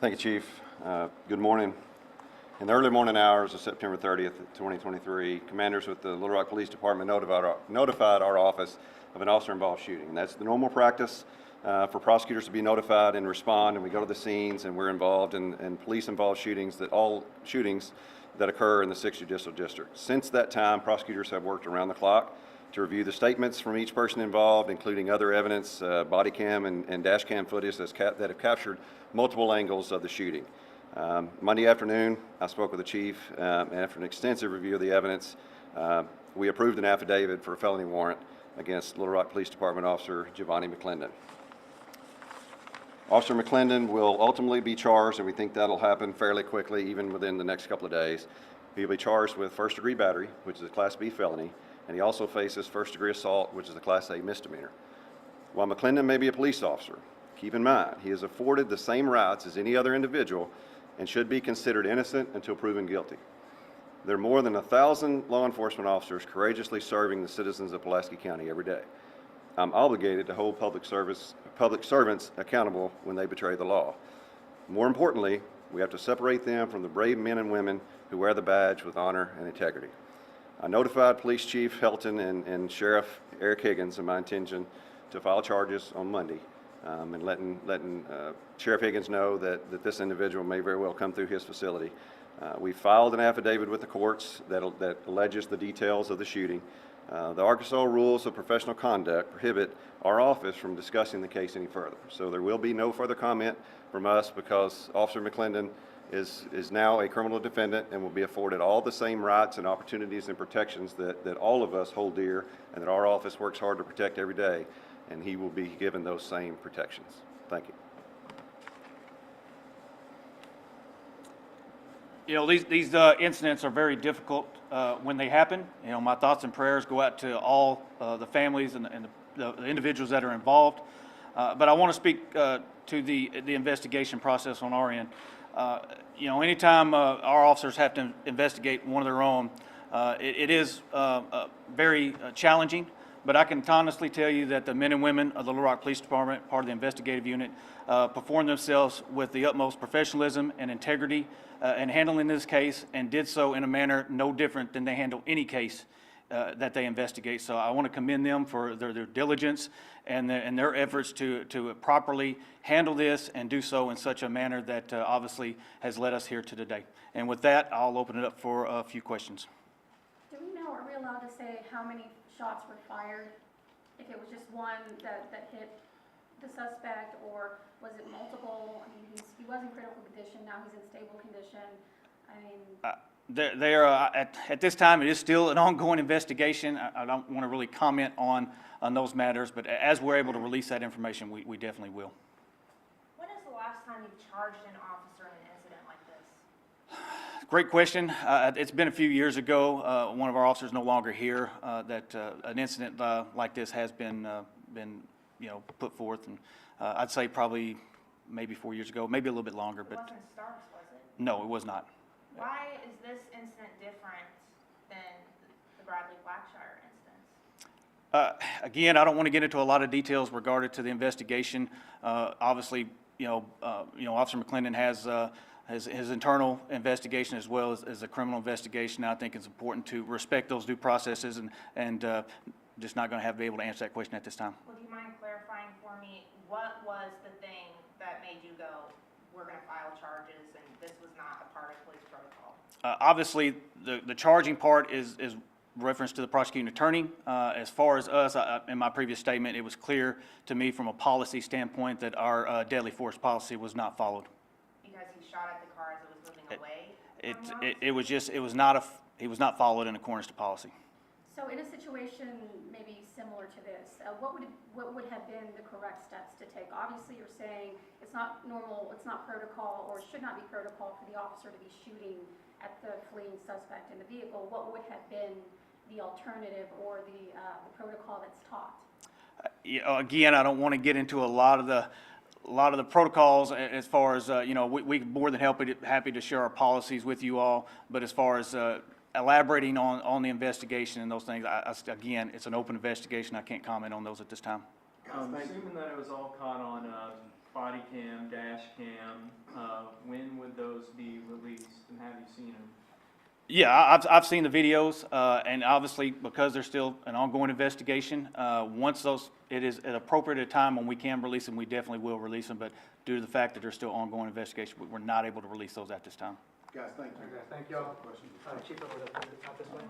Thank you, Chief. Good morning. In the early morning hours of September 30th, 2023, commanders with the Little Rock Police Department notified our office of an officer-involved shooting. And that's the normal practice for prosecutors to be notified and respond, and we go to the scenes and we're involved in police-involved shootings that occur in the 6th Judicial District. Since that time, prosecutors have worked around the clock to review the statements from each person involved, including other evidence, body cam and dash cam footage that have captured multiple angles of the shooting. Monday afternoon, I spoke with the chief, and after an extensive review of the evidence, we approved an affidavit for a felony warrant against Little Rock Police Department Officer Giovanni McClendon. Officer McClendon will ultimately be charged, and we think that'll happen fairly quickly, even within the next couple of days. He'll be charged with first-degree battery, which is a Class B felony, and he also faces first-degree assault, which is a Class A misdemeanor. While McClendon may be a police officer, keep in mind, he is afforded the same rights as any other individual and should be considered innocent until proven guilty. There are more than 1,000 law enforcement officers courageously serving the citizens of Pulaski County every day. I'm obligated to hold public servants accountable when they betray the law. More importantly, we have to separate them from the brave men and women who wear the badge with honor and integrity. I notified Police Chief Helton and Sheriff Eric Higgins of my intention to file charges on Monday, and letting Sheriff Higgins know that this individual may very well come through his facility. We filed an affidavit with the courts that alleges the details of the shooting. The Arkansas Rules of Professional Conduct prohibit our office from discussing the case any further. So there will be no further comment from us because Officer McClendon is now a criminal defendant and will be afforded all the same rights and opportunities and protections that all of us hold dear and that our office works hard to protect every day, and he will be given those same protections. Thank you. You know, these incidents are very difficult when they happen. You know, my thoughts and prayers go out to all the families and the individuals that are involved. But I want to speak to the investigation process on our end. You know, anytime our officers have to investigate one of their own, it is very challenging. But I can honestly tell you that the men and women of the Little Rock Police Department, part of the investigative unit, performed themselves with the utmost professionalism and integrity in handling this case, and did so in a manner no different than they handle any case that they investigate. So I want to commend them for their diligence and their efforts to properly handle this and do so in such a manner that obviously has led us here to today. And with that, I'll open it up for a few questions. Do we know, are we allowed to say how many shots were fired? If it was just one that hit the suspect, or was it multiple? I mean, he was in critical condition, now he's in stable condition. I mean... At this time, it is still an ongoing investigation. I don't want to really comment on those matters, but as we're able to release that information, we definitely will. When is the last time you charged an officer in an incident like this? Great question. It's been a few years ago. One of our officers no longer here. That an incident like this has been put forth, and I'd say probably maybe 4 years ago, maybe a little bit longer. But it wasn't Starks, was it? No, it was not. Why is this incident different than the Bradley Blackshire incident? Again, I don't want to get into a lot of details regarding to the investigation. Obviously, Officer McClendon has his internal investigation as well as a criminal investigation. I think it's important to respect those due processes, and just not going to be able to answer that question at this time. Would you mind clarifying for me, what was the thing that made you go, we're going to file charges, and this was not a part of police protocol? Obviously, the charging part is reference to the prosecuting attorney. As far as us, in my previous statement, it was clear to me from a policy standpoint that our deadly force policy was not followed. Because he shot at the car as it was moving away? He was not followed in accordance to policy. So in a situation maybe similar to this, what would have been the correct steps to take? Obviously, you're saying it's not normal, it's not protocol, or should not be protocol for the officer to be shooting at the fleeing suspect in the vehicle. What would have been the alternative or the protocol that's taught? Again, I don't want to get into a lot of the protocols as far as we're more than happy to share our policies with you all. But as far as elaborating on the investigation and those things, again, it's an open investigation. I can't comment on those at this time. Assuming that it was all caught on body cam, dash cam, when would those be released, and have you seen them? Yeah, I've seen the videos, and obviously, because there's still an ongoing investigation, once it is at appropriate time when we can release them, we definitely will release them, but due to the fact that there's still ongoing investigation, we're not able to release those at this time. Guys, thank you. Okay, thank y'all. Chief, over this way.